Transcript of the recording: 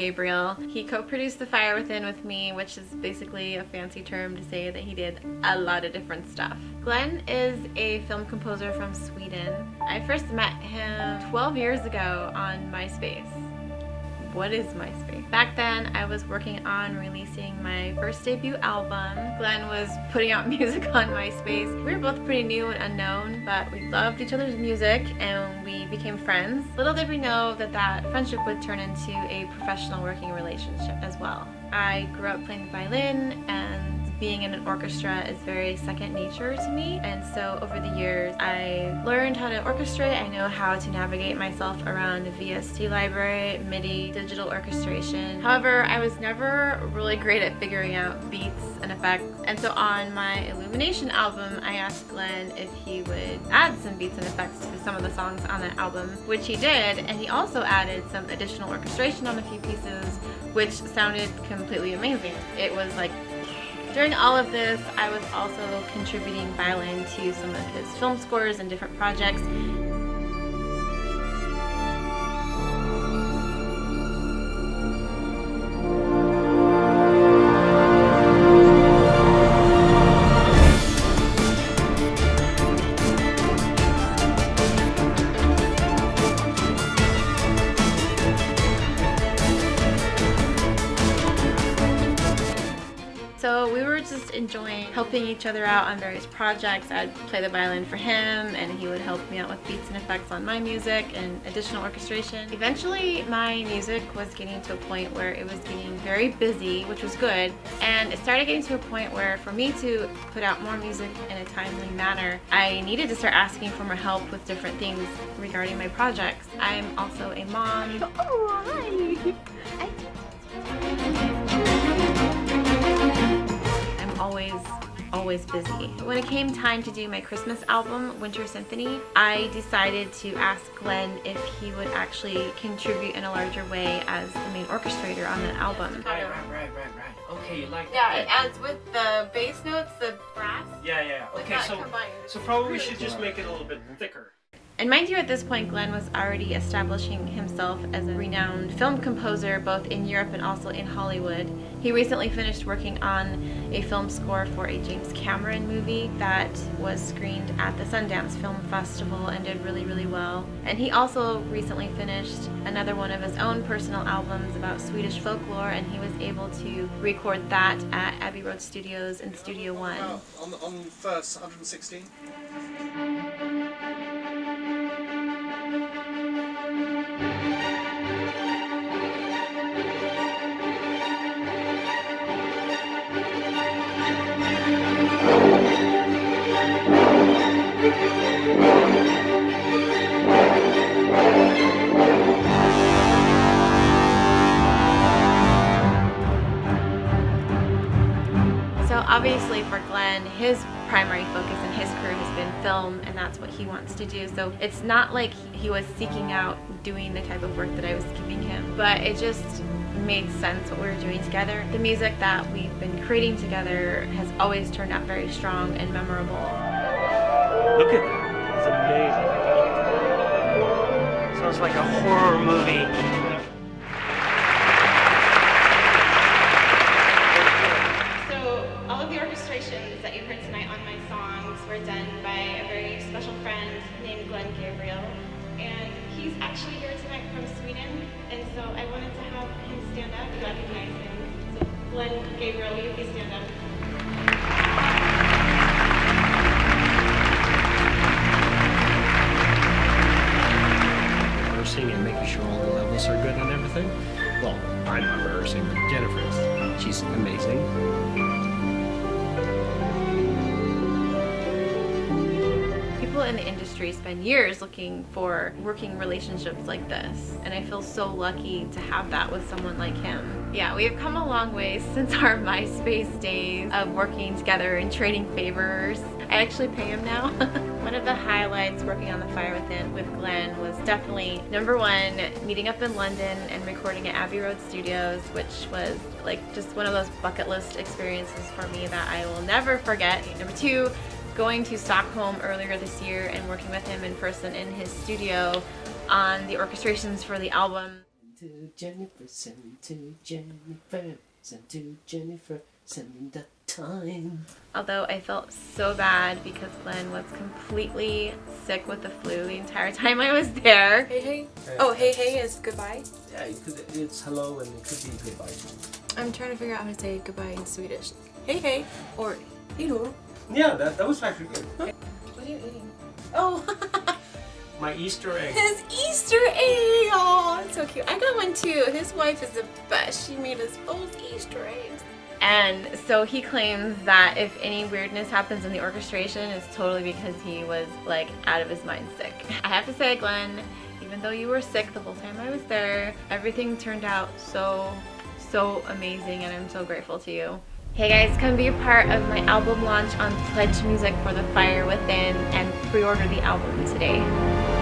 Gabriel. He co-produced The Fire Within with me, which is basically a fancy term to say that he did a lot of different stuff. Glen is a film composer from Sweden. I first met him 12 years ago on MySpace. What is MySpace? Back then, I was working on releasing my first debut album. Glen was putting out music on MySpace. We were both pretty new and unknown, but we loved each other's music and we became friends. Little did we know that that friendship would turn into a professional working relationship as well. I grew up playing the violin, and being in an orchestra is very second nature to me, and so over the years I learned how to orchestrate. I know how to navigate myself around a VST library, MIDI, digital orchestration. However, I was never really great at figuring out beats and effects, and so on my Illumination album I asked Glen if he would add some beats and effects to some of the songs on that album, which he did, and he also added some additional orchestration on a few pieces, which sounded completely amazing. It was like, during all of this, I was also contributing violin to some of his film scores and different projects. So we were just enjoying helping each other out on various projects. I'd play the violin for him and he would help me out with beats and effects on my music and additional orchestration. Eventually my music was getting to a point where it was getting very busy, which was good, and it started getting to a point where for me to put out more music in a timely manner, I needed to start asking for more help with different things regarding my projects. I'm also a mom. Oh, hi! Always busy. When it came time to do my Christmas album, Winter Symphony, I decided to ask Glen if he would actually contribute in a larger way as the main orchestrator on that album. Right. Okay, you like Yeah, that. it adds with the bass notes, the brass. Yeah. Like Okay, that so combined. probably we should just make it a little bit thicker. And mind you, at this point, Glen was already establishing himself as a renowned film composer both in Europe and also in Hollywood. He recently finished working on a film score for a James Cameron movie that was screened at the Sundance Film Festival and did really, really well. And he also recently finished another one of his own personal albums about Swedish folklore, and he was able to record that at Abbey Road Studios in Studio One. On verse 116. So obviously for Glen, his primary focus in his career has been film, and that's what he wants to do. So it's not like he was seeking out doing the type of work that I was giving him, but it just made sense what we were doing together. The music that we've been creating together has always turned out very strong and memorable. Look at that. It's amazing. Sounds like a horror movie. All of the orchestrations that you heard tonight on my songs were done by a very special friend named Glen Gabriel, and he's actually here tonight from Sweden, and so I wanted to have him stand up and recognize him. So Glen Gabriel, will you please stand up? Rehearsing and making sure all the levels are good and everything. Well, I'm not rehearsing, but Jennifer is. She's amazing. People in the industry spend years looking for working relationships like this, and I feel so lucky to have that with someone like him. Yeah, we have come a long way since our MySpace days of working together and trading favors. I actually pay him now. One of the highlights working on The Fire Within with Glen was definitely, number one, meeting up in London and recording at Abbey Road Studios, which was like just one of those bucket list experiences for me that I will never forget. Number two, going to Stockholm earlier this year and working with him in person in his studio on the orchestrations for the album. to Jennifer, send to Jennifer, send to Jennifer, send the time. Although I felt so bad because Glenn was completely sick with the flu the entire time I was there. Hey, hey. Oh, hey, hey is goodbye. Yeah, it's hello and it could be goodbye. I'm trying to figure out how to say goodbye in Swedish. Hey, hey, or hello. Yeah, that was actually good. What are you eating? Oh, My Easter egg. his Easter egg. Oh, it's so cute. I got one too. His wife is the best. She made us both Easter eggs. And so he claims that if any weirdness happens in the orchestration, it's totally because he was like out of his mind sick. I have to say, Glenn, even though you were sick the whole time I was there, everything turned out so amazing, and I'm so grateful to you. Hey guys, come be a part of my album launch on PledgeMusic for The Fire Within and pre-order the album today.